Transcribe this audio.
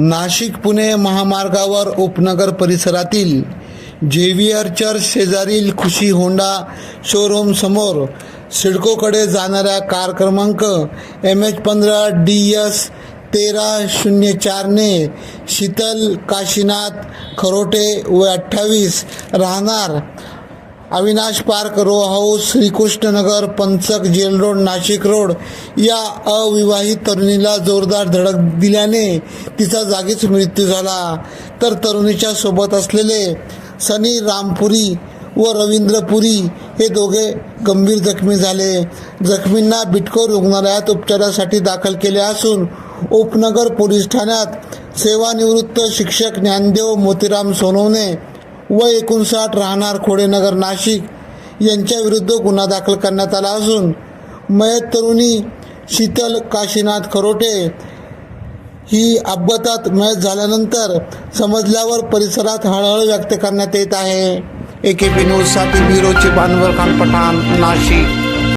नाशिक पुणे महामार्गावर उपनगर परिसरातील जेव्हियर चर्च शेजारील खुशी होंडा शोरूम समोर सिडकोकडे जाणाऱ्या कार क्रमांक MH15DS 1304 ने शीतल काशीनाथ खरोटे व 28 राहणार Avinash park row house Shrikrishnanagar Panchak jail road Nashik road या अविवाहित तरुणीला जोरदार धडक दिल्याने तिचा जागीच मृत्यू झाला, तर तरुणीच्या सोबत असलेले सनी रामपुरी व रवींद्रपुरी हे दोघे गंभीर जखमी झाले. जखमींना बिटको रुग्णालयात उपचारासाठी दाखल केले असून उपनगर पोलीस ठाण्यात सेवानिवृत्त शिक्षक ज्ञानदेव मोतीराम सोनवणे वय 59 राहणार खोडेनगर नाशिक यांच्या विरुद्ध गुन्हा दाखल करण्यात आला असून मयत तरुणी शीतल काशीनाथ खरोटे ही अपघातात मयत झाल्यानंतर समजल्यावर परिसरात हळहळ व्यक्त करण्यात येत आहे. AKP न्यूजसाठी ब्युरो चीफ अनवर खान पठाण, नाशिक.